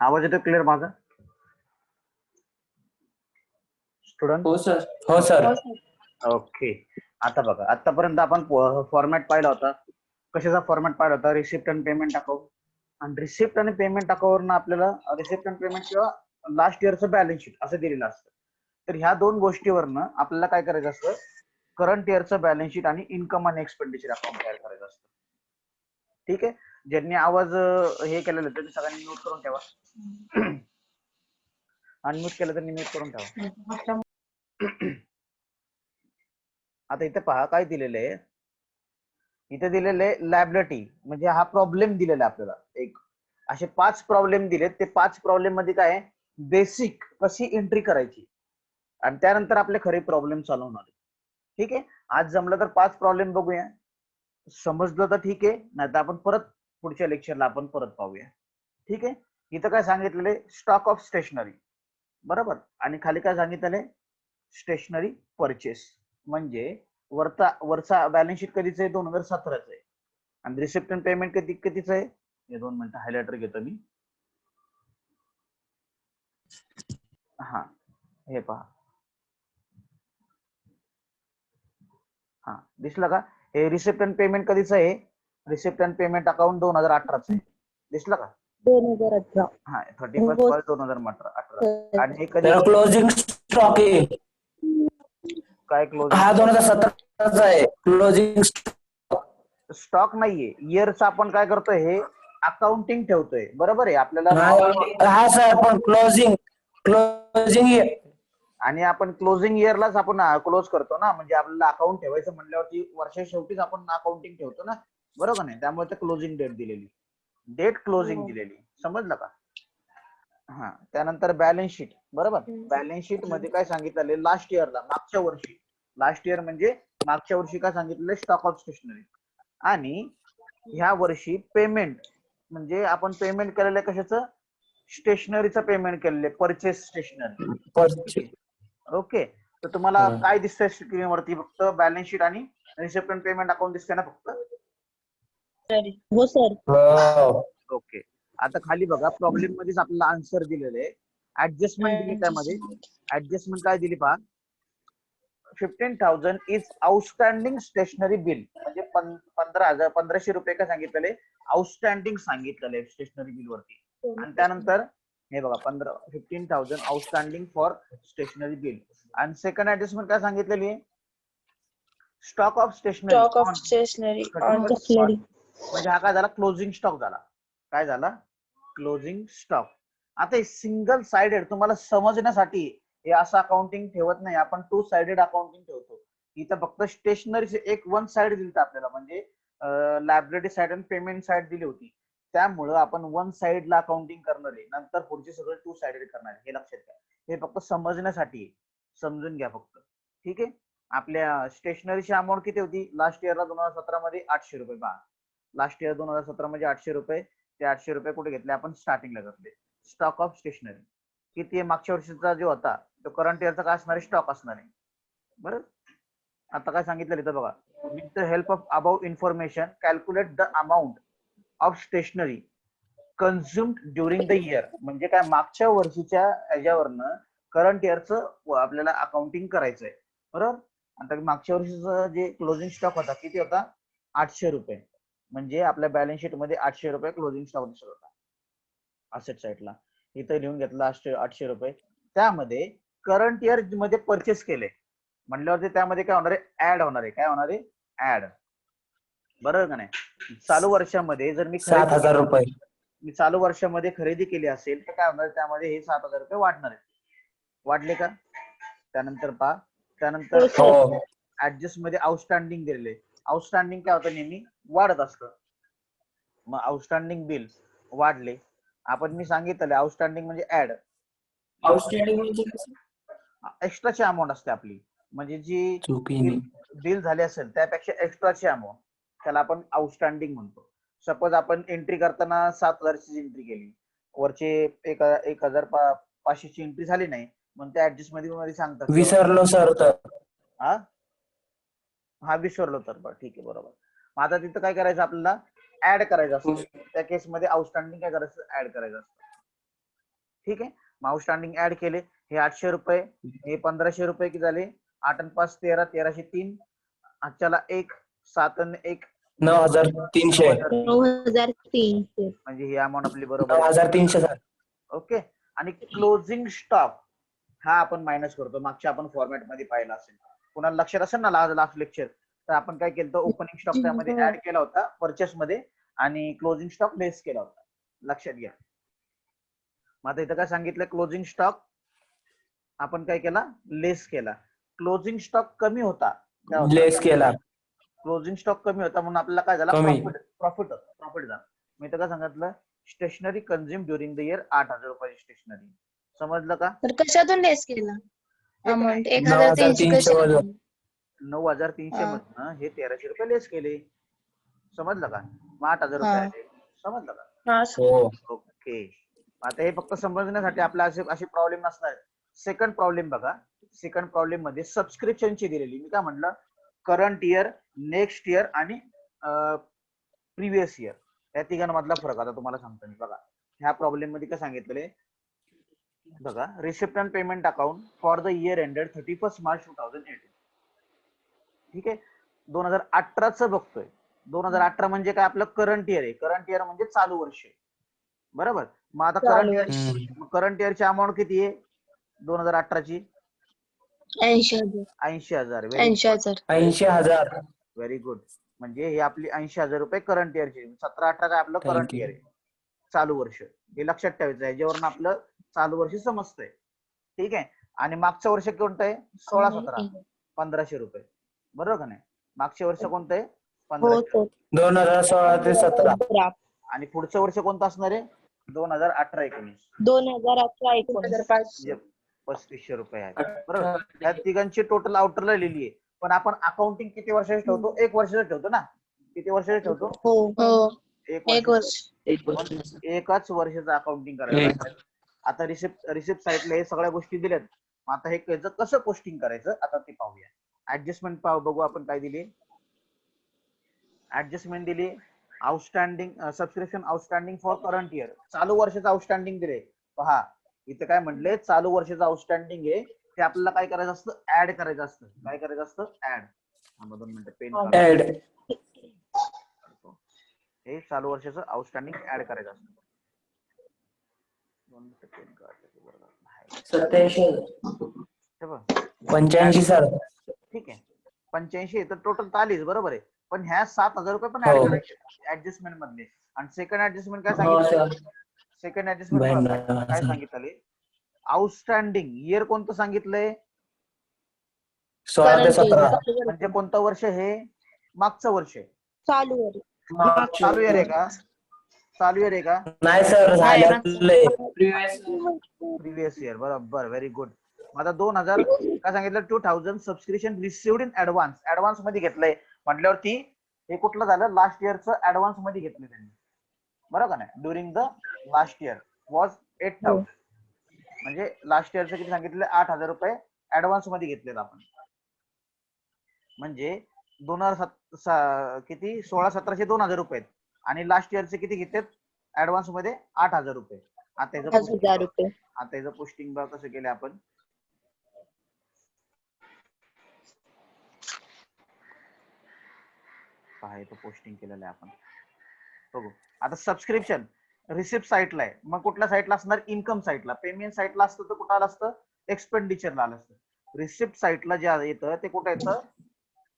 आवाज येतो क्लिअर माझा स्टुडंट? हो सर. हो सर. ओके. आता बघा, आतापर्यंत आपण फॉर्मॅट पाहिला होता. कशाचा फॉर्मॅट पाहिला होता? रिसिप्ट आणि पेमेंट अकाउंट. आणि रिसिप्ट आणि पेमेंट अकाउंट आपल्याला रिसिप्ट आणि पेमेंट किंवा लास्ट इयरचं बॅलन्स शीट असं दिलेलं असतं. तर ह्या दोन गोष्टीवरनं आपल्याला काय करायचं असतं? करंट इयरचं बॅलन्स शीट आणि इन्कम आणि एक्सपेंडिचर अकाउंट तयार करायचं असतं. ठीक आहे. ज्यांनी आवाज हे केलेलं त्यांनी सगळ्यांनी म्यूट करून ठेवा. अनम्यूट केलं तर म्यूट करून ठेवा. आता इथे पहा काय दिलेलं आहे. इथे दिलेले लॅबिलिटी म्हणजे हा प्रॉब्लेम दिलेला आपल्याला. एक असे 5 प्रॉब्लेम दिलेत. ते 5 प्रॉब्लेम मध्ये काय आहे? बेसिक कशी एंट्री करायची आणि त्यानंतर आपले खरे प्रॉब्लेम चालू होणार. ठीक आहे. आज जमलं तर 5 प्रॉब्लेम बघूया. समजलं तर ठीक आहे, नाही तर आपण परत पुढच्या लेक्चरला आपण परत पाहूया. ठीक आहे. इथं काय सांगितलेलं आहे? Stock of stationery. बरोबर. आणि खाली काय सांगितलेलं आहे? Stationery purchase. म्हणजे वरचा बॅलन्स शीट कधीच आहे? 2017चं आहे. आणि रिसिप्ट अँड पेमेंट कधीच आहे? हे 2 मिनिटं हायलायटर घेतो मी. हा हे पहा. हा दिसलं का? हे रिसिप्ट अँड पेमेंट कधीच आहे? रिसिप्ट अँड पेमेंट अकाउंट 2018चं आहे. दिसलं का? 2018. हा 31 मार्च 2018. आणि हे कधी क्लोजिंग स्टॉक आहे. काय क्लोजिंग? हा 2017चा आहे. क्लोजिंग स्टॉक नाहीये. इयरचं आपण काय करतोय? हे अकाउंटिंग ठेवतोय. बरोबर आहे. आपल्याला हा सर, पण क्लोजिंग आणि आपण क्लोजिंग इयरलाच आपण क्लोज करतो ना. म्हणजे आपल्याला अकाउंट ठेवायचं म्हणल्यावरती वर्षा शेवटीच आपण अकाउंटिंग ठेवतो ना. बरोबर नाही? त्यामुळे ते क्लोजिंग डेट दिलेली. डेट क्लोजिंग दिलेली. समजलं का? हा. त्यानंतर बॅलन्स शीट. बरोबर. बॅलन्स शीट मध्ये काय सांगितलेलं? लास्ट इयरला, मागच्या वर्षी. लास्ट इयर म्हणजे मागच्या वर्षी काय सांगितलेलं? Stock of stationery. आणि ह्या वर्षी पेमेंट म्हणजे आपण पेमेंट केलेलं कशाचं? स्टेशनरीचं पेमेंट केलेलं, परचेस स्टेशनरी. ओके. तर तुम्हाला काय दिसतंय स्क्रीनवरती? फक्त बॅलन्स शीट आणि रिसिप्ट अँड पेमेंट अकाउंट दिसतंय ना फक्त? हो सर. ओके. आता खाली बघा, प्रॉब्लेम मध्येच आपल्याला आन्सर दिलेलं आहे. ऍडजस्टमेंट दिली त्यामध्ये. ऍडजस्टमेंट काय दिली पहा? 15,000 इज आउटस्टँडिंग स्टेशनरी बिल. म्हणजे 1500 रुपये काय सांगितलेले? आउटस्टँडिंग सांगितलेले स्टेशनरी बिल वरती. आणि त्यानंतर हे बघा 15,000 आउटस्टँडिंग फॉर स्टेशनरी बिल. आणि सेकंड ऍडजस्टमेंट काय सांगितलेली आहे? Stock of stationery. म्हणजे हा काय झाला? क्लोजिंग स्टॉक झाला. काय झाला? Closing stock. आता हे सिंगल साइडेड तुम्हाला समजण्यासाठी हे असं अकाउंटिंग ठेवत नाही आपण. 2 साइडेड अकाउंटिंग ठेवतो. इथं फक्त स्टेशनरीचे एक 1 साइड दिली आपल्याला. म्हणजे लायबिलिटी साइड आणि पेमेंट साइड दिली होती. त्यामुळं आपण 1 साइडला अकाउंटिंग करणार आहे. नंतर पुढचे सगळे 2 साइडेड करणार आहे. हे लक्षात घ्या. हे फक्त समजण्यासाठी समजून घ्या फक्त. ठीक आहे. आपल्या स्टेशनरीची अमाऊंट किती होती? लास्ट इयरला 2017 मध्ये 800 रुपये. पहा, लास्ट इयर 2017 मध्ये 800 रुपये. ते 800 रुपये कुठे घेतले? आपण स्टार्टिंगला घेतले. स्टॉक ऑफ स्टेशनरी किती आहे? मागच्या वर्षीचा जो होता तो करंट इयरचा काय असणार आहे? स्टॉक असणार आहे. बरोबर. आता काय सांगितलं इथं बघा? With the help of above information calculate the amount of stationery consumed during the year. म्हणजे काय? मागच्या वर्षीच्या याच्यावरनं करंट इयरचं आपल्याला अकाउंटिंग करायचंय. बरोबर. आता मागच्या वर्षीचा जे क्लोजिंग स्टॉक होता किती होता? 800 रुपये. म्हणजे आपल्या बॅलन्स शीट मध्ये 800 रुपये क्लोजिंग स्टॉक दिसत होता असेट साईडला. इथं लिहून घेतला 800 रुपये. त्यामध्ये करंट इयर मध्ये परचेस केले म्हणल्यावरती त्यामध्ये काय होणार आहे? ऍड होणार आहे. काय होणार आहे? ऍड. बरोबर का नाही? चालू वर्षामध्ये जर मी 7,000 रुपये. मी चालू वर्षामध्ये खरेदी केली असेल तर काय होणार? त्यामध्ये हे 7,000 रुपये वाढणार आहे. वाढले का? त्यानंतर पहा. त्यानंतर ऍडजस्ट मध्ये आउटस्टँडिंग दिलेले. आउटस्टँडिंग काय होतं? नेहमी वाढत असतं. मग आउटस्टँडिंग बिल वाढले. आपण मी सांगितलं आउटस्टँडिंग म्हणजे ऍड. आउटस्टँडिंग म्हणजे एक्स्ट्राची अमाऊंट असते आपली. म्हणजे जी बिल झाली असेल त्यापेक्षा एक्स्ट्राची अमाऊंट, त्याला आपण आउटस्टँडिंग म्हणतो. सपोज आपण एंट्री करताना 7,000ची एंट्री केली, वरचे 1,500ची एंट्री झाली नाही, मग त्या ऍडजस्ट मध्ये सांगतात विसरलो सर. तर हा विसरलो तर बरं ठीक आहे. बरोबर. मग आता तिथं काय करायचं? आपल्याला ऍड करायचं असतं. त्या केसमध्ये आउटस्टँडिंग काय करायचं? ऍड करायचं असतं. ठीक आहे. मग आउटस्टँडिंग ऍड केले, हे 800 रुपये, हे 1500 रुपये किती झाले, 8 आणि 5 13, 1303, आजच्याला 1, 7 आणि 1 9,300. 9,300. म्हणजे ही अमाऊंट आपली बरोबर आहे. 9,300 सर. ओके. आणि क्लोजिंग स्टॉक हा आपण मायनस करतो, मागच्या आपण फॉर्मॅट मध्ये पाहिला असेल, कुणाला लक्षात असेल ना लास्ट लेक्चर, तर आपण काय केलं होतं, ओपनिंग स्टॉक त्यामध्ये ऍड केला होता परचेस मध्ये आणि क्लोजिंग स्टॉक लेस केला होता, लक्षात घ्या. मग आता इथं काय सांगितलं, क्लोजिंग स्टॉक आपण काय केला, लेस केला. क्लोजिंग स्टॉक कमी होता, लेस केला. क्लोजिंग स्टॉक कमी होता म्हणून आपल्याला काय झाला, कमी. प्रॉफिट झाला. मी तर काय सांगितलं, stationery consume during the year 8,000 रुपयाची स्टेशनरी. समजलं का? तर कशातून लेस केला अमाऊंट? 9,300 1,300 वरून. 9,300 मधनं हे 1,300 रुपये लेस केले. समजलं का? मग 8,000 रुपये आले. समजलं का? हा हो. ओके. आता हे फक्त समजण्यासाठी आपल्याला अशी प्रॉब्लेम नसणार. सेकंड प्रॉब्लेम बघा, सेकंड प्रॉब्लेम मध्ये सबस्क्रिप्शनची दिलेली, मी काय म्हणलं, करंट इयर, नेक्स्ट इयर आणि प्रिव्हियस इयर, या तिघांमधला फरक आता तुम्हाला सांगतो मी. बघा ह्या प्रॉब्लेम मध्ये काय सांगितलेले बघा, receipt and payment account for the year ended 31 March 2018. ठीक आहे, 2018च बघतोय. 2018 म्हणजे काय, आपलं करंट इयर आहे. करंट इयर म्हणजे चालू वर्ष, बरोबर. मग आता करंट इयरची अमाऊंट किती आहे 2018ची? 80,000. 80,000. 80,000. Very good. म्हणजे ही आपली 80,000 रुपये करंट इयरची. 17-18 काय आपलं करंट इयर आहे, चालू वर्ष. हे लक्षात ठेवायचं आहे, ज्यावरून आपलं चालू वर्ष समजतंय. ठीक आहे. आणि मागचं वर्ष कोणतं आहे, 16-17, 1,500 रुपये, बरोबर का नाही? मागचे वर्ष कोणतं आहे, 1500. 2016 ते 17. आणि पुढचं वर्ष कोणतं असणार आहे, 2018-19. 2018-19. 3,500 रुपये आहेत, बरोबर. त्या तिघांची टोटल आउटरला लिहिली आहे. पण आपण अकाउंटिंग किती वर्षाचं ठेवतो, 1 वर्षाचं ठेवतो ना. किती वर्षाचं ठेवतो, हो. 1 वर्ष. एकाच वर्षाचं अकाउंटिंग करायचं. आता रिसिप्ट साईडला हे सगळ्या गोष्टी दिल्यात. आता हे कसं पोस्टिंग करायचं आता ते पाहूया. ऍडजस्टमेंट बघू आपण काय दिली. ऍडजस्टमेंट दिली, outstanding subscription outstanding for current year, चालू वर्षाचं आउटस्टँडिंग दिले. पहा इथं काय म्हटले, चालू वर्षाचं आउटस्टँडिंग आहे ते आपल्याला काय करायचं असतं, ऍड करायचं असतं. काय करायचं असतं, ऍड. 2 मिनिटं पेन ऍड. हे चालू वर्षाचं आउटस्टँडिंग ऍड करायचं असतं. 2 मिनिटं पेन काढतो. 85 सर. ठीक आहे, 85 तर टोटल आलीच, बरोबर आहे. पण ह्या 7,000 रुपये पण ऍड करायचे ऍडजस्टमेंट मधले. आणि सेकंड ऍडजस्टमेंट काय सांगितलं, सेकंड ऍडजस्टमेंट काय सांगितलं, आउटस्टँडिंग इयर कोणतं सांगितलंय, 16 ते 17. म्हणजे कोणतं वर्ष, हे मागचं वर्ष आहे. चालू वर्ष. चालू इयर आहे का, चालू इयर आहे का? नाही सर, झालेलं प्रिव्हियस इयर, बरोबर. Very good. आता 2,000 काय सांगितलं, 2,000 subscription received in advance. Advance मध्ये घेतलंय म्हटल्यावरती हे कुठलं झालं, लास्ट इयरचं ऍडव्हान्स मध्ये घेतलं त्यांनी, बरोबर का नाही. During the last year was 8,000. म्हणजे लास्ट इयरचं किती सांगितलं, 8,000 रुपये ऍडव्हान्स मध्ये घेतलेत आपण. म्हणजे 2007 किती, 16-17चे 2,000 रुपये आणि लास्ट इयरचे किती घेतलेत ऍडव्हान्स मध्ये, 8,000 रुपये. आता 8,000 रुपये. याचं पोस्टिंग बघ कसं केलं आपण. पहा इथं पोस्टिंग केलेलं आहे आपण, बघू. आता सबस्क्रिप्शन रिसिप्ट साईटला आहे, मग कुठल्या साईटला असणार, इन्कम साईटला. पेमेंट साईटला असतं तर कुठं आलं असतं, एक्सपेंडिचरला आलं असतं. रिसिप्ट साईटला जे येतं ते कुठं येतं,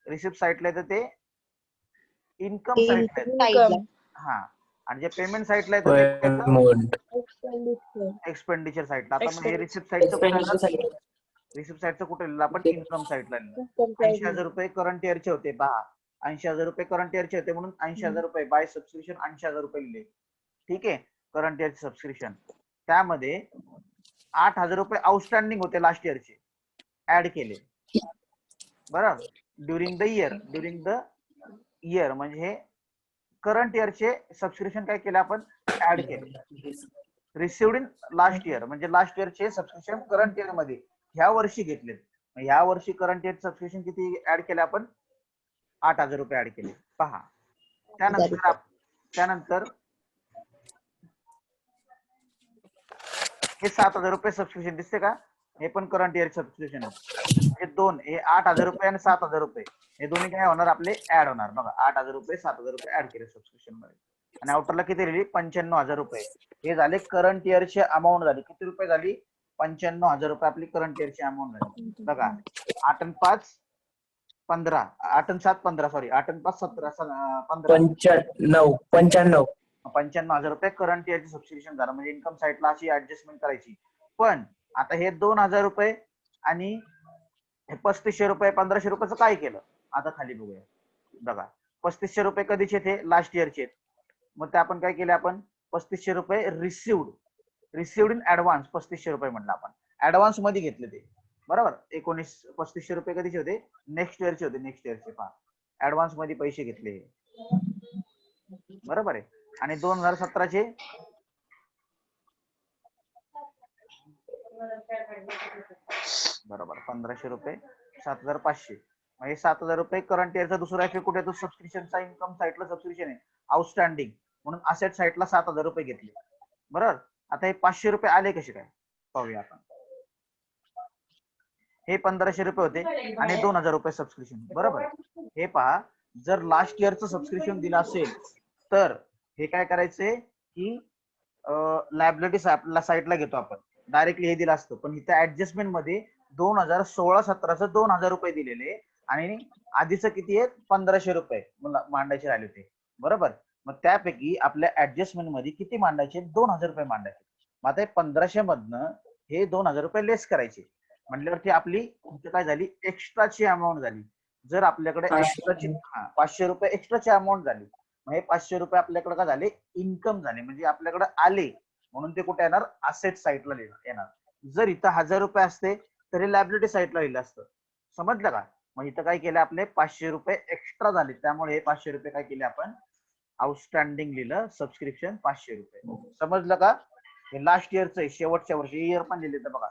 रिसिप्ट साईटला येतं ते इन्कम साईटला येतं. हा, आणि जे पेमेंट साईटला येतं एक्सपेंडिचर साईटला. आता मग हे रिसिप्ट साईटचं, रिसिप्ट साईटचं कुठे लिहिलं आपण, इन्कम साईटला लिहिलं. 80,000 रुपये करंट इयरचे होते, पहा 80,000 रुपये करंट इयरचे होते म्हणून 80,000 रुपये बाय सबस्क्रिप्शन 80,000 रुपये लिहिले. ठीक आहे, करंट इयरचे सबस्क्रिप्शन. त्यामध्ये 8,000 रुपये आउटस्टँडिंग होते लास्ट इयरचे, ऍड केले, बरोबर. ड्युरिंग द इयर म्हणजे हे करंट इयरचे सबस्क्रिप्शन काय केले आपण, ऍड केले. रिसिव्ड इन लास्ट इयर म्हणजे लास्ट इयरचे सबस्क्रिप्शन करंट इयर मध्ये ह्या वर्षी घेतले. ह्या वर्षी करंट इयर सबस्क्रिप्शन किती ऍड केले आपण, 8,000 रुपये ऍड केले. पहा त्यानंतर हे 7,000 रुपये सबस्क्रिप्शन दिसते का? हे पण करंट इयर सबस्क्रिप्शन आहे. हे दोन, हे 8,000 रुपये आणि 7,000 रुपये, हे दोन्ही काय होणार आपले ऍड होणार. बघा 8,000 रुपये 7,000 रुपये ऍड केले सबस्क्रिप्शन मध्ये. आणि आउटरला किती दिली? 95,000 रुपये. हे झाले करंट इयरची अमाऊंट झाली. किती रुपये झाली? 95,000 रुपये आपली करंट इयरची अमाऊंट झाली. बघा 8 आणि 5 15, 8 आणि 7 15, सॉरी 8 आणि 5 17, 15, 95 95,000 रुपये करंट इयरचे सबस्क्रिप्शन झालं. म्हणजे इन्कम साईडला अशी ऍडजस्टमेंट करायची. पण आता हे 2,000 रुपये आणि हे 3,500 रुपये 1,500 रुपयाचं काय केलं? आता खाली बघूया. बघा 3,500 रुपये कधीचे थे? लास्ट इयरचे. मग ते आपण काय केले? आपण 3,500 रुपये रिसिव्ड इन ऍडव्हान्स 3,500 रुपये म्हणलं आपण. ऍडव्हान्स मध्ये घेतले ते, बरोबर. 3,500 रुपये कधीचे होते? नेक्स्ट इयरचे होते. नेक्स्ट इयरचे पहा, ऍडव्हान्स मध्ये पैसे घेतले, बरोबर आहे. आणि 2017चे बरोबर 1,500 रुपये 7,500. म्हणजे 7,000 रुपये करंट इयरचा दुसरा इफेक्ट कुठे येतो? सबस्क्रिप्शनचा इन्कम साईडला सबस्क्रिप्शन आहे आउटस्टँडिंग, म्हणून असेट साईडला 7,000 रुपये घेतले, बरोबर. आता हे 500 रुपये आले कसे काय पाहूया आपण. हे 1,500 रुपये होते आणि 2,000 रुपये सबस्क्रिप्शन, बरोबर. हे पहा, जर लास्ट इयरचं सबस्क्रिप्शन दिलं असेल तर हे काय करायचंय की लायबिलिटी आपल्याला साईडला घेतो आपण, डायरेक्टली हे दिलं असतं. पण इथे ऍडजस्टमेंट मध्ये 2016-17चं 2,000 रुपये दिलेले आणि आधीचं किती आहे? 1,500 रुपये मांडायचे राहिले होते, बरोबर. मग त्यापैकी आपल्या ऍडजस्टमेंट मध्ये किती मांडायचे? 2,000 रुपये मांडायचे. मग आता 1,500 मधनं हे 2,000 रुपये लेस करायचे म्हटल्यावरती आपली काय झाली? एक्स्ट्राची अमाऊंट झाली. जर आपल्याकडे एक्स्ट्राची 500 रुपये एक्स्ट्राची अमाऊंट झाली, मग हे 500 रुपये आपल्याकडे काय झाले? इन्कम झाले, म्हणजे आपल्याकडे आले, म्हणून ते कुठे येणार? असेट साईडला येणार. जर इथं 1,000 रुपये असते तरी लायबिलिटी साईडला लिहिलं असतं, समजलं का? मग इथं काय केलं? आपले 500 रुपये एक्स्ट्रा झाले, त्यामुळे हे 500 रुपये काय केले आपण? आउटस्टँडिंग लिहिलं, सबस्क्रिप्शन 500 रुपये. समजलं का? हे लास्ट इयरचं आहे, शेवटच्या वर्षी इयर पण लिहिले तर बघा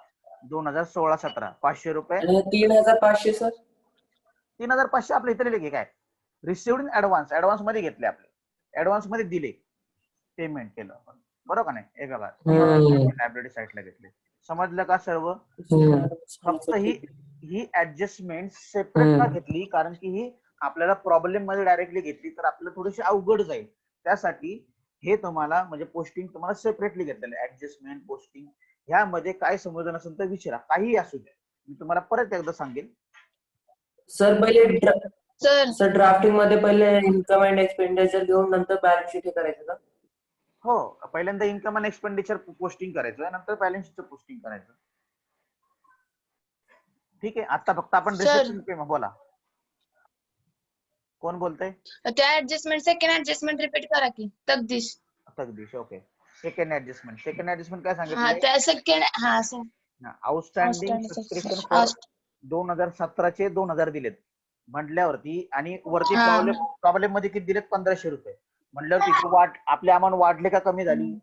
2016-17 500 रुपये. 3,500 सर. 3,500 आपल्या इथे लिहिले काय? रिसिव्ड इन ऍडव्हान्स, ऍडव्हान्स मध्ये घेतले, आपले ऍडव्हान्स मध्ये दिले, पेमेंट केलं आपण, बरोबर का नाही? हे बघा लायबिलिटी साईडला घेतले. समजलं का सर्व? फक्त ही ऍडजस्टमेंट सेपरेट का घेतली? कारण की ही आपल्याला प्रॉब्लेम मध्ये डायरेक्टली घेतली तर आपल्याला थोडीशी अवघड जाईल. त्यासाठी हे तुम्हाला म्हणजे पोस्टिंग तुम्हाला सेपरेटली घेतलेलं. ऍडजस्टमेंट पोस्टिंग ह्यामध्ये काय समजलं नसेल तर विचारा, काही असू द्या, मी तुम्हाला परत एकदा सांगेन. सर पहिले सर ड्राफ्टिंग मध्ये पहिले इन्कम अँड एक्सपेंडिचर घेऊन नंतर बॅलन्स शीट करायचं का? हो, पहिल्यांदा इन्कम अँड एक्सपेंडिचर पोस्टिंग करायचं, नंतर बॅलन्स शीटचं पोस्टिंग करायचं. ठीक आहे. आता फक्त आपण रिसिप्ट बोला, कोण बोलतंय? त्या ऍडजस्टमेंट सेकंड ऍडजस्टमेंट रिपीट करा की. तगदीश. ओके. सेकंड ऍडजस्टमेंट काय सांगितलं? त्या सेकंड आउटस्टँडिंग सबस्क्रिप्शन फॉर 2017चे 2,000 दिलेत म्हटल्यावरती, आणि वरती प्रॉब्लेम मध्ये किती दिलेत? 1,500 रुपये म्हटल्यावरती आपली अमाऊंट वाढली का कमी झाली?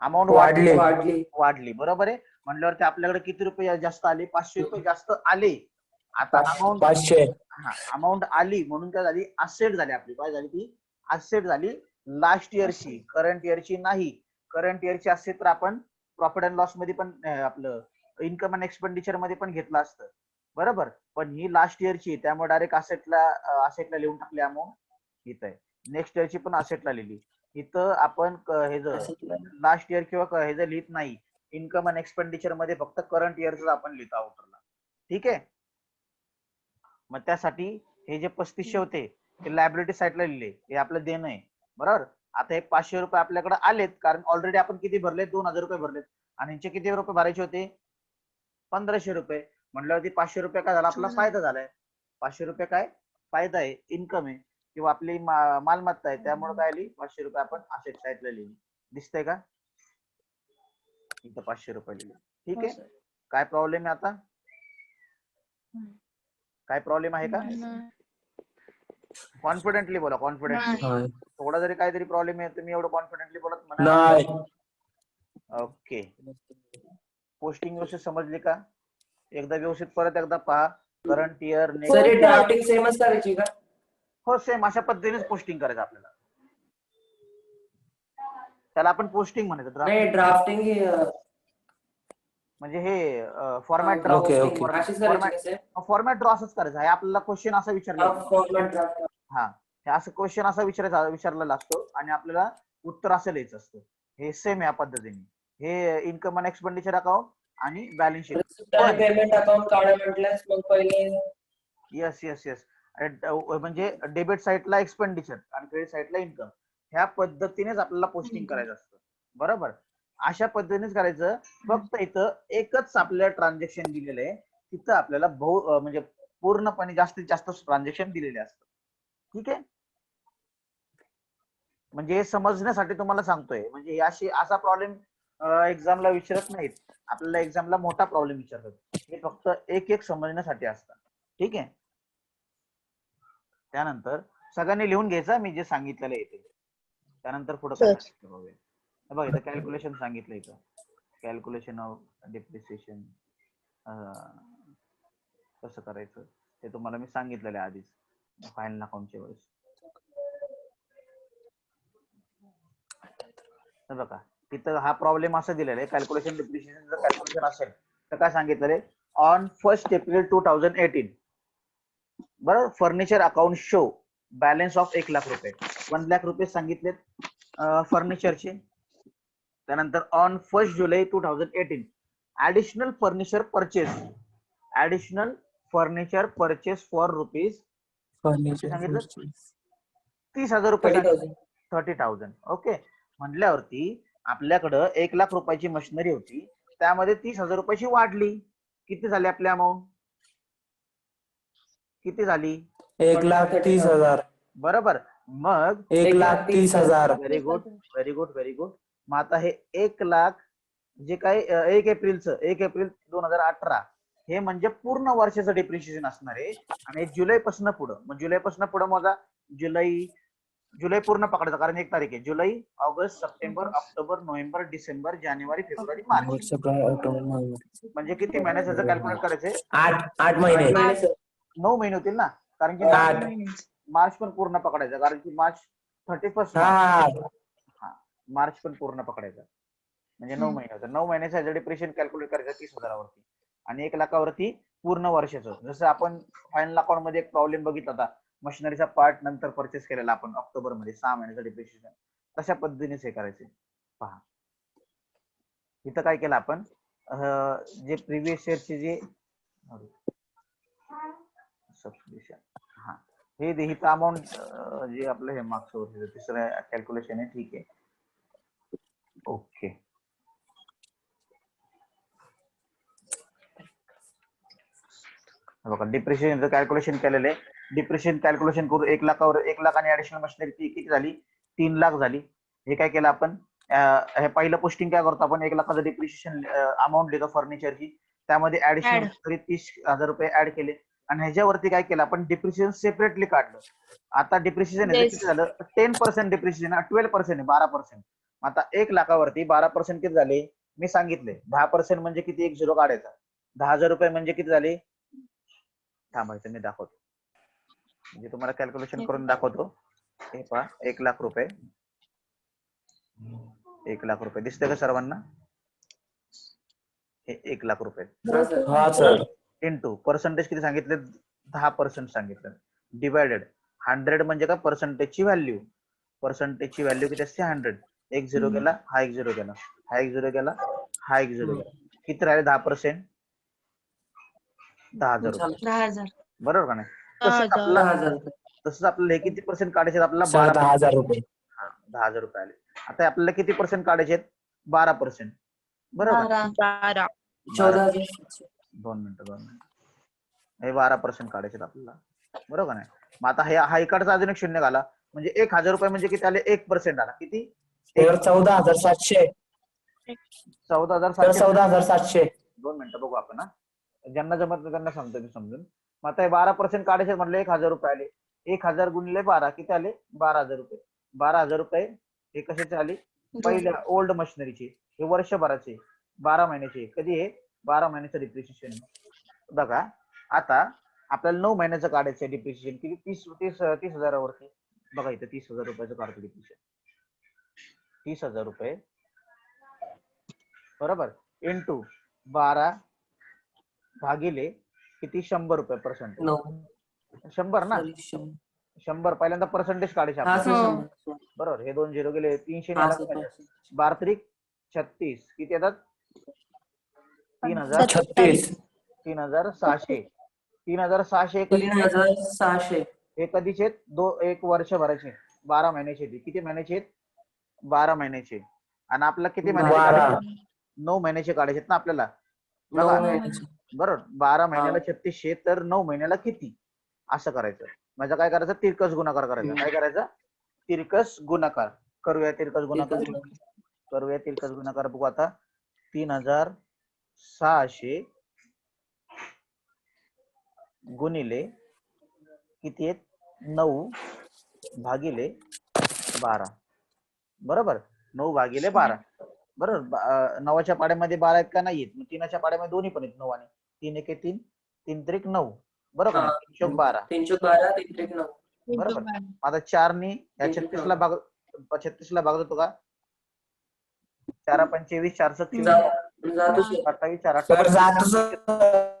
अमाऊंट वाढली, बरोबर आहे. म्हटल्यावरती आपल्याकडे किती रुपये जास्त आले? 500 रुपये जास्त आले. आता अमाऊंट आली म्हणून काय झाली? असेट झाली आपली. काय झाली? ती असेट झाली लास्ट इयरची, करंट इयरची नाही. करंट इयरची असेट तर आपण प्रॉफिट अँड लॉस मध्ये पण आपलं इन्कम अँड एक्सपेंडिचर मध्ये पण घेतलं असतं, बरोबर. पण ही लास्ट इयरची, त्यामुळे डायरेक्ट असेटला लिहून टाकली अमाऊंट. इथं आहे नेक्स्ट इयरची पण असेटला लिहिली. इथं आपण हे लास्ट इयर किंवा हे लिहित नाही, इन्कम अँड एक्सपेंडिचर मध्ये फक्त करंट इयरच आपण लिहितो आउटरला. ठीक आहे. मग त्यासाठी हे जे 3,500 होते ते लायबिलिटी साईडला लिहिले, हे आपलं देणं आहे, बरोबर. आता हे 500 रुपये आपल्याकडे आलेत, कारण ऑलरेडी आपण किती भरले? 2,000 रुपये भरलेत, आणि यांचे किती रुपये भरायचे होते? 1,500 रुपये. म्हटल्यावरती 500 रुपये काय झाला? आपला फायदा झालाय. 500 रुपये काय फायदा आहे? इन्कम आहे किंवा आपली मालमत्ता आहे, त्यामुळे काय आली? 500 रुपये आपण असेट साईडला लिहिली. दिसतंय का? इथं 500 रुपये लिहिले. ठीक आहे. काय प्रॉब्लेम आहे आता? काय प्रॉब्लेम आहे का? कॉन्फिडेंटली बोला, कॉन्फिडेंटली. थोडा जरी काहीतरी प्रॉब्लेम आहे तुम्ही एवढं कॉन्फिडेंटली बोलत म्हणा. ओके. पोस्टिंग व्यवस्थित समजली का? एकदा व्यवस्थित परत एकदा पहा. करंट इयर, सर ड्राफ्टिंग सेमच करायची का? हो, सेम अशा पद्धतीनेच पोस्टिंग करायचं आपल्याला. त्याला आपण पोस्टिंग म्हणायचं. नाही ड्राफ्टिंग ड्राफ्टिंग म्हणजे हे फॉर्मॅट ओके ड्रॉ ओके अशीच करायची कसं फॉर्मॅट ड्रॉ असंच करायचं आहे. आपल्याला क्वेश्चन असा विचारला फॉर्मॅट ड्राफ्ट हा हे असं क्वेश्चन असा विचारलेला असतो आणि आपल्याला उत्तर असं लिहायचं असतं. हे सेम या पद्धतीने हे इन्कम अँड एक्सपेंडिचर अकाउंट आणि बॅलन्स शीट. पण पेमेंट अकाउंट काढा म्हटल्यास मग पहिले येस येस येस म्हणजे डेबिट साईडला एक्सपेंडिचर आणि क्रेडिट साईडला इन्कम ह्या पद्धतीनेच आपल्याला पोस्टिंग करायचं असतं. बरोबर, अशा पद्धतीनेच करायचं. फक्त इथं एकच आपल्याला ट्रान्झॅक्शन दिलेलं आहे, तिथं आपल्याला म्हणजे पूर्णपणे जास्तीत जास्त ट्रान्झॅक्शन दिलेले असतं. ठीक आहे, म्हणजे हे समजण्यासाठी तुम्हाला सांगतोय. म्हणजे असा प्रॉब्लेम एक्झामला विचारत नाहीत. आपल्याला एक्झामला मोठा प्रॉब्लेम विचारतात. हे फक्त एक एक समजण्यासाठी असतं. ठीक आहे, त्यानंतर सगळ्यांनी लिहून घ्यायचं मी जे सांगितलेलं येते. त्यानंतर पुढे काय सांगितलं बघूया. बघा इथं कॅल्क्युलेशन सांगितलं. इथं कॅल्क्युलेशन ऑफ डिप्रिसिएशन कसं करायचं ते तुम्हाला मी सांगितलेलं आहे आधीच फायनल अकाउंटच्या वेळेस. बघा तिथं हा प्रॉब्लेम असा दिलेला आहे, कॅल्क्युलेशन डिप्रिसिएशन जर कॅल्क्युलेशन असेल तर काय सांगितलं रे, ऑन 1 एप्रिल 2018 बरोबर furniture account show balance of 1 lakh रुपये. 1 लाख रुपये सांगितलेत फर्निचरचे. त्यानंतर on 1 July 2018 additional furniture purchase for rupees सांगितलं 30,000 रुपये, 30,000. ओके, म्हटल्यावरती आपल्याकडं 1 लाख रुपयाची मशिनरी होती, त्यामध्ये 30,000 रुपयाची वाढली. किती झाली आपली अमाऊंट? किती झाली? 1,30,000. बरोबर, मग 1,30,000. Very good very good very good. मग आता हे 1 लाख जे काही 1 एप्रिल 2018 हे म्हणजे पूर्ण वर्षाचं डिप्रिशिएशन असणार आहे. आणि जुलै पासून पुढं, मग जुलै पासून पुढं माझा जुलै पूर्ण पकडायचा, कारण 1 तारीख आहे. जुलै, ऑगस्ट, सप्टेंबर, ऑक्टोबर, नोव्हेंबर, डिसेंबर, जानेवारी, फेब्रुवारी, मार्च. म्हणजे किती महिने त्याचं कॅल्क्युलेट करायचंय? 8 महिने. 9 महिने होतील ना, कारण की मार्च पण पूर्ण पकडायचा, कारण की मार्च 31 मार्च पण पूर्ण पकडायचा, म्हणजे 9 महिने होतं. 9 महिन्याचं डिप्रिशिएशन कॅल्क्युलेट करायचं 30,000वरती आणि 1 लाखावरती पूर्ण वर्षाचं. जसं आपण फायनल अकाउंट मध्ये एक प्रॉब्लेम बघितला होता, मशिनरीचा पार्ट नंतर परचेस केलेला आपण ऑक्टोबर मध्ये 6 महिन्याचं डिप्रिशिएशन, तशा पद्धतीनेच हे करायचे. पहा इथं काय केलं आपण, जे प्रिव्हियस इयरचे जे सबस्क्रिप्शन हे इथं अमाऊंट जे आपलं हे मार्क्स वरती तिसरं कॅल्क्युलेशन आहे. ठीक आहे, ओके. बघा डिप्रिशिएशनचं कॅल्क्युलेशन केलेलं आहे. डिप्रिशिएशन कॅल्क्युलेशन करू 1 लाखावर 1 लाख आणि ऍडिशनल मशिनरी किती झाली? 3 लाख झाली. हे काय केलं आपण, हे पहिलं पोस्टिंग काय करतो आपण, 1 लाखाचं डिप्रिशिएशन अमाऊंट लिहितो फर्निचरची, त्यामध्ये ऍडिशनल मशिनरी 30,000 रुपये ऍड केले आणि ह्याच्यावरती काय केलं आपण, डिप्रिशिएशन सेपरेटली काढलं. आता डिप्रिशिएशन किती झालं, 10% डिप्रिशिएशन 12% आहे, 12%. आता 1 लाखावरती 12% किती झाले मी सांगितले. 10% म्हणजे किती, 1 झिरो काढायचा. 10,000 रुपये म्हणजे किती झाले, थांबायचं मी दाखवतो, म्हणजे तुम्हाला कॅल्क्युलेशन करून दाखवतो. हे पहा 1 लाख रुपये, 1 लाख रुपये दिसते का सर्वांना? हे 1 लाख रुपये इंटू पर्सेंटेज किती सांगितले, 10% सांगितलं, डिवायडेड 100 म्हणजे का पर्सेंटेजची व्हॅल्यू. पर्सेंटेजची व्हॅल्यू किती असते 100. 1 झिरो गेला, हा 1 झिरो गेला, हा 1 झिरो गेला, हा 1 झिरो गेला. किती राहिले 10%? 10,000 रुपये. 10,000. बरोबर का नाही? तसंच आपल्याला हे किती पर्सेंट काढायचे, आपल्याला 10,000 रुपये. 10,000 रुपये आले. आता आपल्याला किती पर्सेंट काढायचे, 12%. बरोबर, 12. 2 मिनिटं हे 12% काढायचे आपल्याला, बरोबर नाही? मग आता हे हा इकडचा अजून एक शून्य घाला, म्हणजे 1,000 रुपये म्हणजे किती आले, 1% आला. किती? 14,700. 14,700. 2 मिनिटं बघू आपण. ज्यांना जमत नाही त्यांना सांगतो मी समजून. मग आता 12% काढायचे म्हटलं 1,000 रुपये आले. 1,000 गुणिले 12 किती आले, 12,000 रुपये. 12,000 रुपये हे कशाचे आले, पहिल्या ओल्ड मशिनरीचे, हे वर्षभराचे, 12 महिन्याचे. कधी हे 12 महिन्याचं डिप्रिशिएशन. बघा आता आपल्याला 9 महिन्याचं काढायचं डिप्रिशिएशन, किती 30,000वरती. बघा इथं 30,000 रुपयाचं काढतो डिप्रिशिएशन. 30,000 रुपये बरोबर इंटू 12 भागिले किती 100 रुपये पर्सेंट 100 ना सॉरी 100 पहिल्यांदा पर्सेंटेज काढायचे हा आपल्याला. सर हो. 100. बरोबर हे 2 झिरो गेले 300 हा आला सर पाहिजे. 12 त्रिक 36 किती येतात 3,000 36 3,600 3,600 कधी 3,600 हे कधीचे एक वर्षभराचे 12 महिन्याचे किती महिन्याचे 12 महिन्याचे आणि आपल्याला किती महिन्याचे 12 काढायचे 9 महिन्याचे काढायचे ना आपल्याला 9 बघा महिन्याचे. बरोबर 12 महिन्याला 3600 तर 9 महिन्याला किती असं करायचं म्हणजे काय करायचं तिरकस गुणाकार करायचा काय करायचं तिरकस गुणाकार करूया तिरकस गुणाकार बघू आता 3,600 गुणिले किती आहेत 9 भागिले 12 बरोबर 9 भागिले 12 बरोबर 9च्या पाड्यामध्ये 12 आहेत का नाही आहेत मग 3च्या पाड्यामध्ये दोन्ही पण आहेत 9 आणि 3 1 3 3 त्रिक 9 बरोबर हा. 312 312 3 9 बरोबर आता 4 नी या 36 ला भाग 36 ला भाग देतो का 4 25 4 26 जातो सर. 28 4 सर 28 जातो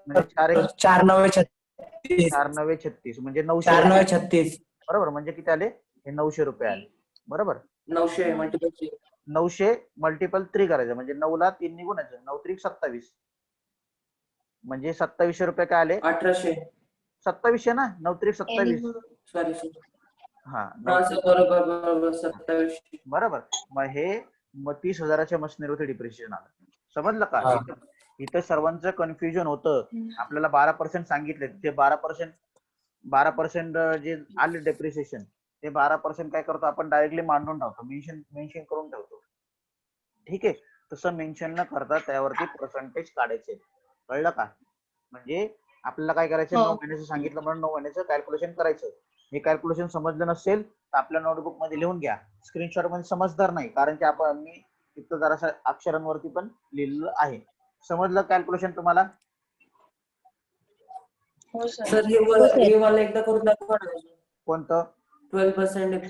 म्हणजे 4 एक 4 9 36 4 9 36 म्हणजे 900 4 9 36 बरोबर म्हणजे किती आले हे 900 रुपये आले बरोबर 900 मल्टिपल 900 मल्टिपल 3 करायचं म्हणजे 9 ला 3 ने गुणायचं 9 त्रिक 27 म्हणजे 2700 रुपये काय आले 1800 2700 ना 9 त्रिक 27 सॉरी सर हा हा सर बरोबर 2700 बरोबर मग हे 30,000च्या मशिनरीवरती डिप्रिशिएशन आलं समजलं का हा. इथं सर्वांचं कन्फ्युजन होतं आपल्याला 12% सांगितले ते 12% जे आले डेप्रिसिएशन ते 12% काय करतो आपण डायरेक्टली मांडून ठेवतो मेन्शन करून ठेवतो ठीक आहे तसं मेन्शन न करता त्यावरती पर्सेंटेज काढायचे कळलं का म्हणजे आपल्याला काय करायचं 9 महिन्याचं सांगितलं म्हणून 9 महिन्याचं कॅल्क्युलेशन करायचं हे कॅल्क्युलेशन समजलं नसेल तर आपल्या नोटबुक मध्ये लिहून घ्या स्क्रीनशॉट मध्ये समजदार नाही कारण की आपण मी तिथं जरासं अक्षरांवरती पण लिहिलेलं आहे समजलं कॅल्क्युलेशन तुम्हाला हो सर सर हे वाला एकदा करून दाखवा ना कोणतं 12%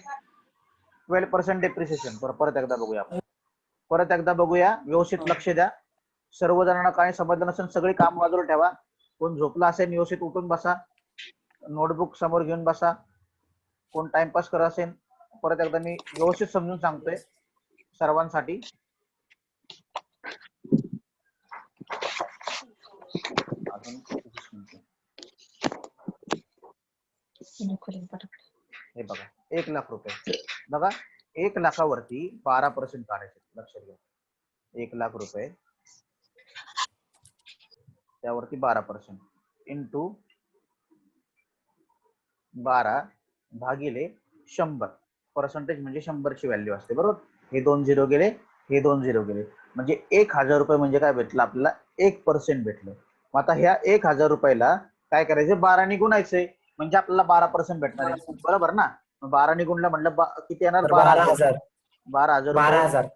12% डेप्रिसिएशन परत एकदा बघूया आपण परत एकदा बघूया व्यवस्थित लक्ष द्या सर्वजणांना काय समजलं नसेल सगळी काम बाजूला ठेवा कोण झोपला असेल व्यवस्थित उठून बसा नोटबुक समोर घेऊन बसा कोण टाइमपास करत असेल परत एकदा मी व्यवस्थित समजून सांगतोय सर्वांसाठी अजून 20 मिनिटं. हे बघा 1 लाख रुपये बघा 1 लाखावरती 12% काढायचे लक्षात घ्या 1 लाख रुपये त्यावरती 12% इंटू 12 भागिले 100 पर्सेंटेज म्हणजे 100ची व्हॅल्यू असते बरोबर हे 2 झिरो गेले हे 2 झिरो गेले म्हणजे 1,000 रुपये म्हणजे काय भेटलं आपल्याला 1% भेटलं मग आता ह्या 1,000 रुपयाला काय करायचं 12 ने गुणायचंय म्हणजे आपल्याला 12% भेटणार आहे बरोबर ना 12 ने गुणलं म्हणलं किती येणार 12,000 12,000 12,000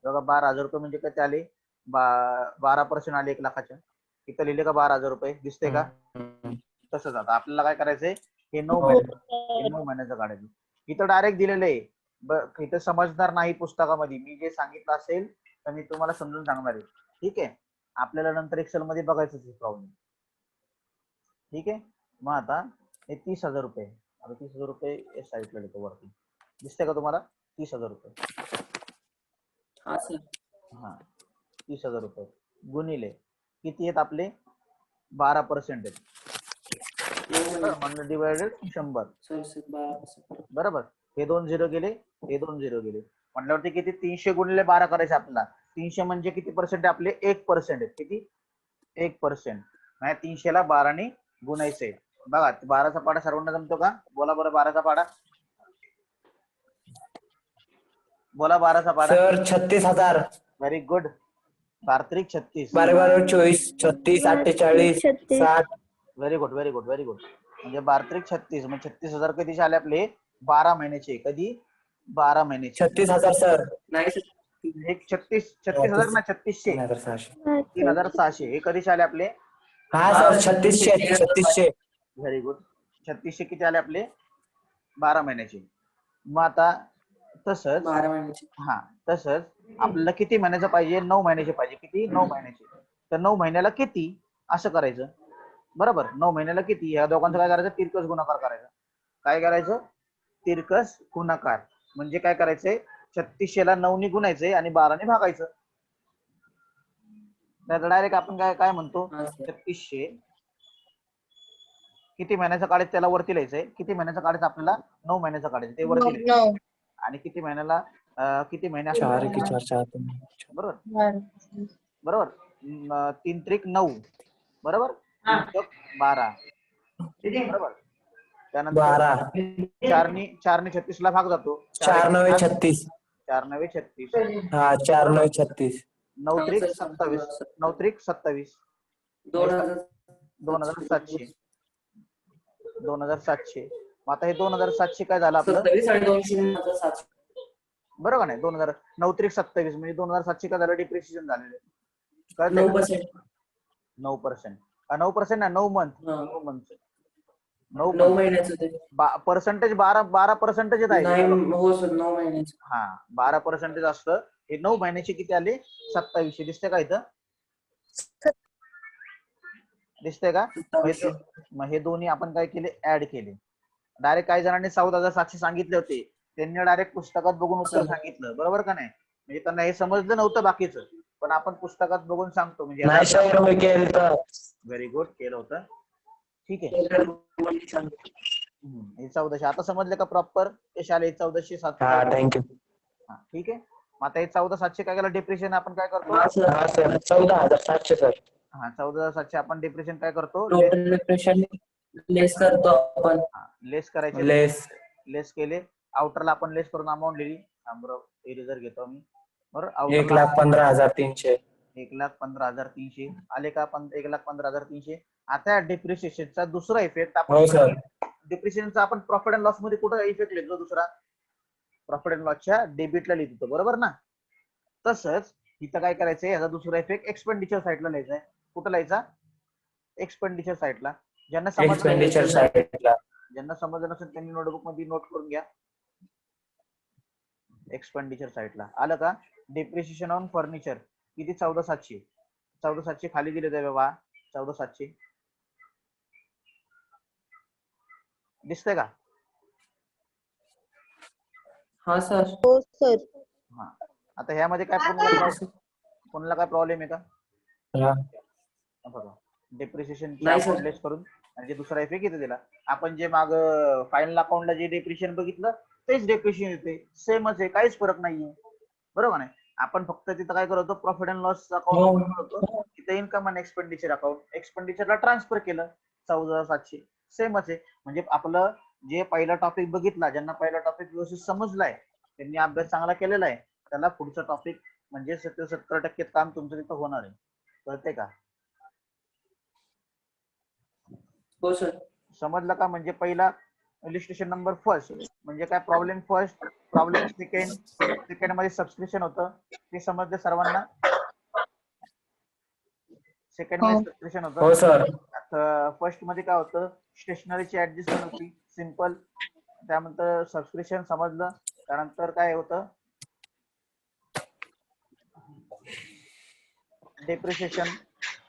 बघा 12,000 रुपये म्हणजे किती आले 12% आले 1 लाखाच्या इथं लिहिले का 12,000 रुपये दिसते का तसंच आता आपल्याला काय करायचंय हे 9 महिन्याचं काढायचं इथं डायरेक्ट दिलेलं आहे इथं समजणार नाही पुस्तकामध्ये मी जे सांगितलं असेल तर मी तुम्हाला समजून सांगणार आहे ठीक आहे आपल्याला नंतर एक्सेल मध्ये बघायचं प्रॉब्लेम ठीक आहे मग आता हे 30,000 रुपये आता 30,000 रुपये साईडला लिहितो वरती दिसते का तुम्हाला 30,000 रुपये हा सर हा 30,000 रुपये गुणिले किती आहेत आपले 12% आहेत म्हणून डिवायडेड 100 सॉरी सर 12% बरोबर हे 2 झिरो गेले हे 2 झिरो गेले म्हटल्यावरती किती 300 गुणिले 12 करायचे आपल्याला 300 म्हणजे किती पर्सेंट आपले 1% आहेत किती 1% नाही 300 ला 12 ने गुणायचंय बघा 12चा पाडा सर्वांना जमतो का बोला बरं 12चा पाडा बोला 12चा पाडा sir 36,000 very good Kartik 36 12 12 24 36 48 60 very good very good very good म्हणजे 32 म्हणजे 36,000 कधीचे आले आपले 12 महिन्याचे कधी 12 महिन्याचे 36,000 सर नाही सर एक 36,000 ना 3600 3,600 3,600 हे कधीचे आले आपले हा सर 3600 व्हेरी गुड 3600 किती आले आपले 12 महिन्याचे मग आता तसंच 12 महिन्याची. हा तसंच आपल्याला किती महिन्याचं पाहिजे? 9 महिन्याचे पाहिजे. किती? 9 महिन्याचे. तर 9 महिन्याला किती असं करायचं, बरोबर. 9 महिन्याला किती या दोघांचं काय करायचं? तिरकस गुणाकार करायचा. काय करायचं? तिरकस गुणाकार. म्हणजे काय करायचंय? 3600 ला 9 ने गुणायचंय आणि 12 ने भागायचं. तर डायरेक्ट आपण काय काय म्हणतो? हा सर. 3600 किती महिन्याचं काढायचं त्याला वरती लिहायचंय. किती महिन्याचं काढायचं आपल्याला? 9 महिन्याचं काढायचं ते वरती लिहायचं. 9. आणि किती महिन्याला किती महिने 4 असतात? की 4 4 बरोबर बरोबर. 3 त्रिक 9 बरोबर. 3 चौक 12 बरोबर. त्यानंतर 12 4 ने 36 ला भाग जातो. 4 9 36 4 9 36 हा 4 9 36 9 हा, त्रिक सर, सांगतो 27 ना, सर. 9 त्रिक 27 2000 2700 2700. मग आता हे 2700 काय झालं आपलं? 27 आणि 200 माझं 700. बरोबर का नाही? 9 त्रिक 27 म्हणजे 2700 काय झालं? डिप्रिशिएशन झालेलं. 9%. 9%. 9% ना 9 मंथ. हा. 9 मंथ 9 महिन्याचं ते. पर्सेंटेज 12% आहे. नाही हो सर 9 महिन्याचं. हा 12% असतं. हे 9 महिन्याचे किती आले? 2700. दिसते का इथं? दिसतंय का? 2700. मग हे दोन्ही आपण काय केले? ऍड केले. डायरेक्ट काही जणांनी 14,700 सांगितले होते, त्यांनी डायरेक्ट पुस्तकात बघून उत्तर सांगितलं, बरोबर का नाही? म्हणजे त्यांना हे समजलं नव्हतं बाकीचं, पण आपण पुस्तकात बघून सांगतो. म्हणजे नाही सर मी केलं तर व्हेरी गुड, केलं होतं. ठीक आहे. हे 1400 आता समजलं का प्रॉपर? यश आले 1407. हा थँक्यू. हा ठीक आहे. मग आता हे 14,700 काय केलं? डिप्रेशन आपण काय करतो? हा सर. हा सर 14,700 सर. हा 14,700 आपण डिप्रेशन काय करतो? टोटल डिप्रेशन लेस करतो आपण. लेस करायचे. लेस केले. आउटरला आपण लेस करून अमाऊंट लिहिली. इरेजर घेतो मी. बरोबर. 1,15,300 1,15,300 आले का? 1,15,300. आता डिप्रिशिएशनचा दुसरा इफेक्ट हो आपण सर. डिप्रिशिएशनचा आपण प्रॉफिट अँड लॉस मध्ये कुठे इफेक्ट लिहितो? दुसरा प्रॉफिट अँड लॉसच्या डेबिटला लिहितो, बरोबर ना? तसंच इथं काय करायचंय? याचा दुसरा इफेक्ट एक्सपेंडिचर साईडला लिहायचा आहे. कुठं लिहायचा? एक्सपेंडिचर साईडला. ज्यांना एक्सपेंडिचर साईडला समजलं नसेल त्यांनी नोटबुक मध्ये नोट करून घ्या. एक्सपेंडिचर साईडला आलं का? डिप्रिशिएशन ऑन फर्निचर किती? 14,700. 14,700 खाली दिले जावे बा. 14,700 दिसतंय का? हा सर. हो सर. हा. आता ह्यामध्ये काय कोणाला काय प्रॉब्लेम आहे का? हा. बघा डिप्रिशिएशन नाही सर. लेस करून आणि जे दुसरा इफेक्ट येतो त्याला. आपण जे माग फायनल अकाउंटला जे डिप्रिशिएशन बघितलं तेच डिप्रिशिएशन येते. सेमच आहे, काहीच फरक नाहीये, बरोबर नाही? आपण फक्त तिथं काय करतो? प्रॉफिट अँड लॉस अकाउंट करतो. तिथे इन्कम अँड एक्सपेंडिचर अकाउंट एक्सपेंडिचरला ट्रान्सफर केलं. 14,700 सेमच आहे. म्हणजे आपलं जे पहिला टॉपिक बघितला, ज्यांना पहिला टॉपिक व्यवस्थित समजलाय, त्यांनी अभ्यास चांगला केलेला आहे, त्याला पुढचा टॉपिक म्हणजे 70% काम तुमचं तिथं होणार आहे. कळतंय का? हो सर. समजलं का? म्हणजे पहिला इलिस्ट्रेशन नंबर फर्स्ट म्हणजे काय? प्रॉब्लेम फर्स्ट, प्रॉब्लेम सेकंड मध्ये सबस्क्रिप्शन होतं, ते समजलं सर्वांना? सेकंड मध्ये सबस्क्रिप्शन होतं. हो सर. फर्स्ट मध्ये काय होतं? स्टेशनरीची ऍडजस्टमेंट होती, सिंपल. त्यानंतर सबस्क्रिप्शन समजलं. त्यानंतर काय होतं? डेप्रिशिएशन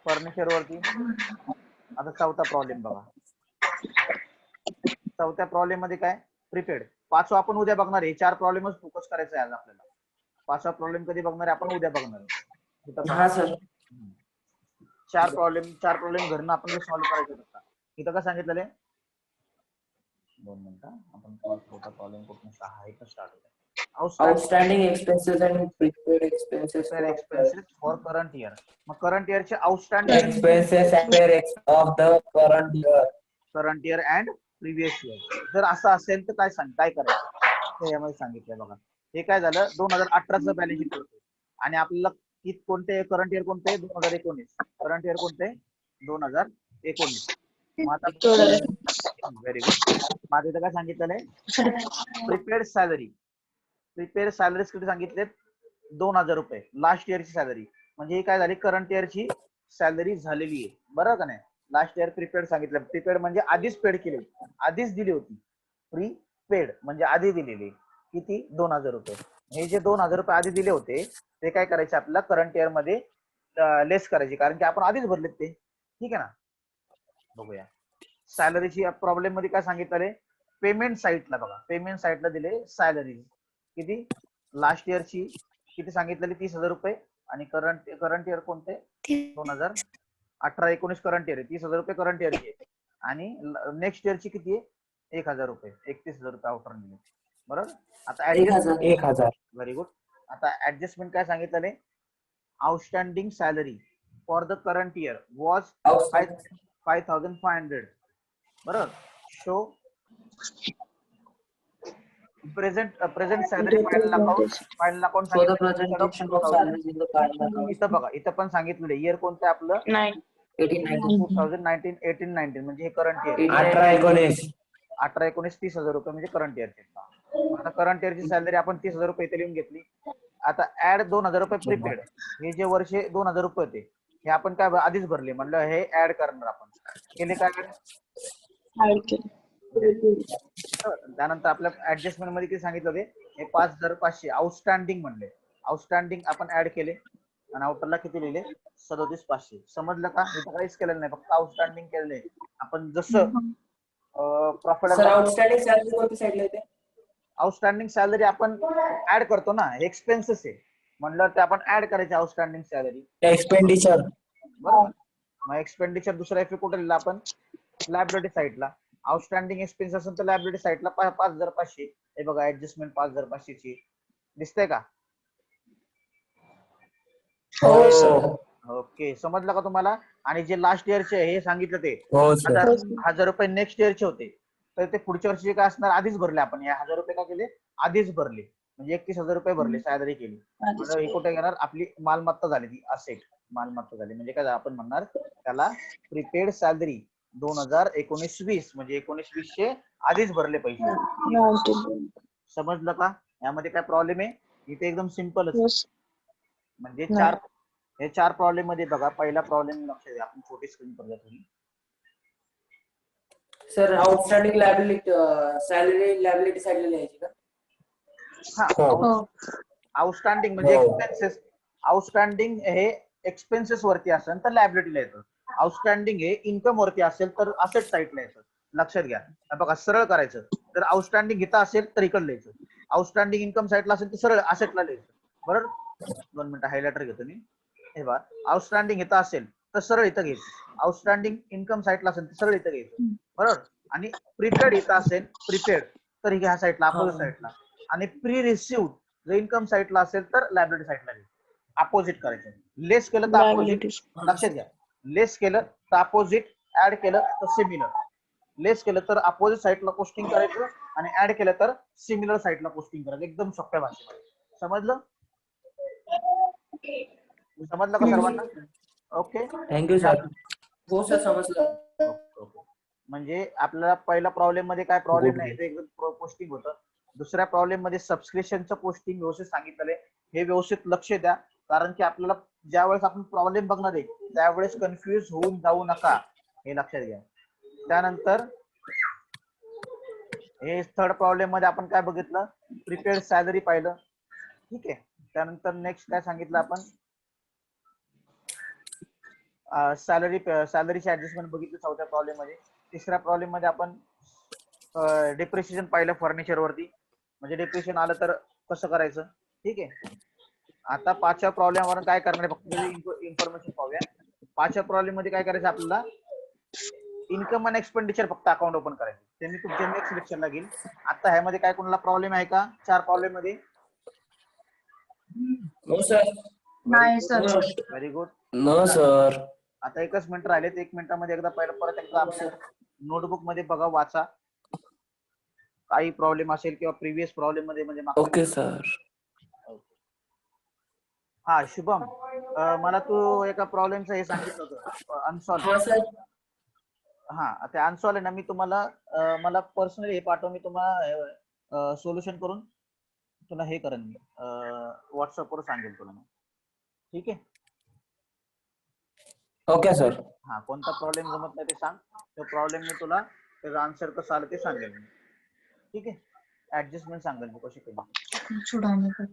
फर्निचर वरती. आता चौथा प्रॉब्लेम बघा. चौथ्या प्रॉब्लेम मध्ये काय? प्रीपेड. पाचवा आपण उद्या बघणार आहे. 4 प्रॉब्लेमच फोकस करायचा आहे आज आपल्याला. 5वा प्रॉब्लेम कधी बघणार आहे? आपण उद्या बघणार आहे. हा सर. 4 प्रॉब्लेम घरनं आपण सॉल्व्ह करायचे होता. इथं काय सांगितलेलं आहे? 2 मिनिटं. आपण छोटा प्रॉब्लेम कुठून 6 इथं स्टार्ट होतो. Outstanding expenses and prepaid expenses for current year. मग करंट इयरचे outstanding expenses of the current year and previous year. जर असं असेल तर काय करायचं ते यामध्ये सांगितलंय बघा. हे काय झालं? 2018चं बॅलन्स शीट होतं आणि आपल्याला कोणते करंट इयर कोणते? 2019. करंट इयर कोणते? 2019. मग आता व्हेरी गुड. माझं इथं काय सांगितलेलं आहे? Prepaid salary. प्रिपेड सॅलरीज किती सांगितलेत? 2,000 रुपये लास्ट इयरची सॅलरी. म्हणजे ही काय झाली? करंट इयरची सॅलरी झालेली आहे, बरोबर का नाही? लास्ट इयर प्रीपेड सांगितलं. प्रीपेड म्हणजे आधीच पेड केली, आधीच दिली होती. प्रीपेड म्हणजे आधी दिलेली. किती 2,000 रुपये. हे जे 2,000 रुपये आधी दिले होते ते काय करायचे आपल्याला करंट इयर मध्ये लेस करायचे, कारण की आपण आधीच भरलेत ते. ठीक आहे ना. बघूया सॅलरीची प्रॉब्लेम मध्ये काय सांगितलं. पेमेंट साईटला बघा, पेमेंट साईटला दिले सॅलरी किती लास्ट इयरची किती सांगितलेली 30,000 रुपये आणि करंट इयर कोणते 2018-19 करंट इयर आहे 30,000 रुपये करंट इयरची आहे. आणि नेक्स्ट इयरची किती आहे 1,000 रुपये 31,000 रुपये आउटर दिले. बरोबर. आता 1,000. Very good. आता ऍडजस्टमेंट काय सांगितलं. Outstanding salary for the current year was 5,500. बरोबर. Show present salary final account For the presentation of salaries in the final account. इथं बघा, इथं पण सांगितलेलं इयर कोणतं आपलं 18-19. 2018-19 म्हणजे हे करंट इयर 18-19. 18-19 30,000 रुपये म्हणजे करंट इयरचे. आता करंट इयरची सॅलरी आपण 30,000 रुपये इथे लिहून घेतली. आता ऍड 2,000 रुपये प्रीपेड, हे जे वर्षे 2,000 रुपये होते हे आपण काय आधीच भरले, म्हणलं हे ऍड करणार आपण. केले काय त्यानंतर आपल्या ऍडजस्टमेंट मध्ये किती सांगितलं होते हे 5,500 आउटस्टँडिंग म्हणले. आउटस्टँडिंग आपण ऍड केले आणि आउटरला किती लिहिले 37,500. समजलं का. इथं काहीच केलेलं नाही, फक्त आउटस्टँडिंग केलेलं आहे आपण. जसं प्रॉफिट Sir, outstanding salary कोणत्या साईडला येते? आउटस्टँडिंग सॅलरी आपण ऍड करतो ना, हे एक्सपेन्सेस आहे म्हणलं ते आपण ऍड करायचे आउटस्टँडिंग सॅलरी. एक्सपेंडिचर. बरोबर. मग एक्सपेंडिचर दुसरा इफेक्ट कुठे लिहिला आपण लायबिलिटी साईडला. आउटस्टँडिंग एक्सपेन्स असेल तर लायबिलिटी साईडला 5,500. हे बघा ऍडजस्टमेंट 5,500 ची दिसते का. ओके. समजलं का तुम्हाला. आणि जे लास्ट इयरचे हे सांगितलं ते हो सर. 1,000 रुपये नेक्स्ट इयरचे होते तर ते पुढच्या वर्षी काय असणार आधीच भरले आपण. या 1,000 रुपये काय केले आधीच भरले म्हणजे 31,000 रुपये भरले सॅलरी केली. म्हणजे हे कुठे घेणार आपली मालमत्ता झाली ती असेट मालमत्ता झाली. म्हणजे काय आपण म्हणणार त्याला प्रीपेड सॅलरी 2019-20 म्हणजे 19-20 आधीच भरले पैसे. समजलं का. यामध्ये काय प्रॉब्लेम आहे. इथे एकदम सिम्पलच म्हणजे हे चार प्रॉब्लेम मध्ये बघा. पहिला प्रॉब्लेम लक्ष द्या, आपण छोटी स्क्रीन करूया थोडी. Sir, outstanding liability salary liability साईडला लिहायची का? आउटस्टँडिंग म्हणजे एक्सपेन्सेस. आउटस्टँडिंग हे एक्सपेन्सेस वरती असेल तर लायबिलिटीला येतं. आउटस्टँडिंग हे इन्कम वरती असेल तर असेट साईडला येतं. लक्षात घ्या. बघा सरळ करायचं तर आउटस्टँडिंग इथं असेल तर इकडे लिहायचं. आउटस्टँडिंग इन्कम साईडला असेल तर सरळ असेटला लिहायचं. बरोबर. 2 मिनिटं हायलायटर घेतो मी. हे बघा आउटस्टँडिंग इथं असेल तर सरळ इथं घ्यायचं. आउटस्टँडिंग इन्कम साईडला असेल तर सरळ इथं घ्यायचं. बरोबर. आणि प्रीपेड इथं असेल प्रीपेड तर ह्या साईडला अपोजिट साईडला. आणि प्री रिसिव्ड जर इन्कम साईडला असेल तर लायबिलिटी साईडला घ्यायचं. अपोजिट करायचं. लेस केलं तर अपोजिट. लक्षात घ्या. लेस केलं तर अपोजिट, ऍड केलं तर सिमिलर. लेस केलं तर अपोजिट साईडला पोस्टिंग करायचं आणि ऍड केलं तर सिमिलर साईडला पोस्टिंग करायचं. एकदम सोप्या भाषेमध्ये. समजलं. समजलं का सर्वांना. ओके. Thank you sir. हो सर समजलं. ओके. म्हणजे आपल्याला पहिल्या प्रॉब्लेम मध्ये काय प्रॉब्लेम नाही ते एकदम पोस्टिंग होतं. दुसऱ्या प्रॉब्लेम मध्ये सबस्क्रिप्शनचं पोस्टिंग व्यवस्थित सांगितलेलं आहे. हे व्यवस्थित लक्ष द्या, कारण की आपल्याला ज्यावेळेस आपण प्रॉब्लेम बघणार आहे त्यावेळेस कन्फ्युज होऊन जाऊ नका, हे लक्षात घ्या. त्यानंतर हे थर्ड प्रॉब्लेम मध्ये आपण काय बघितलं प्रीपेड सॅलरी पाहिलं. ठीक आहे. त्यानंतर नेक्स्ट काय सांगितलं आपण सॅलरीची ऍडजस्टमेंट बघितली चौथ्या प्रॉब्लेम मध्ये. तिसऱ्या प्रॉब्लेम मध्ये आपण डिप्रिशिएशन पाहिलं फर्निचर वरती, म्हणजे डिप्रिशिएशन आलं तर कसं करायचं. ठीक आहे. आता पाचव्या प्रॉब्लेम वरून काय करणार फक्त इन्फॉर्मेशन पाहूया. पाचव्या प्रॉब्लेम मध्ये काय करायचं आपल्याला इन्कम आणि एक्सपेंडिचर फक्त अकाउंट ओपन करायचं. ते मी तुमच्या नेक्स्ट लेक्चरला घेईल. आता ह्यामध्ये काय कोणाला प्रॉब्लेम आहे का चार प्रॉब्लेम मध्ये. हो सर. नाही sir. Very good. No sir. आता एकच मिनिट राहिलेत. 1 मिनिटामध्ये एकदा परत एकदा आपल्या नोटबुक मध्ये बघा वाचा. काही प्रॉब्लेम असेल किंवा प्रिव्हियस प्रॉब्लेम मध्ये म्हणजे ओके सर. हा शुभम, मला तू एका प्रॉब्लेमचं हे सांगितलं होतं अनसॉल्व. हा ते अनसॉल्व आहे ना. मी तुम्हाला मला पर्सनली हे पाठव. मी तुम्हाला सोल्युशन करून तुला हे करेन मी व्हॉट्सअपवर सांगेल तुला. ठीक आहे. Okay sir. हा कोणता प्रॉब्लेम जमत नाही ते सांग. तो प्रॉब्लेम मी तुला त्याचा आन्सर कसं आलं ते सांगेल मी. ठीक आहे. ऍडजस्टमेंट सांगेल मी कशी केली. छुड़ाने का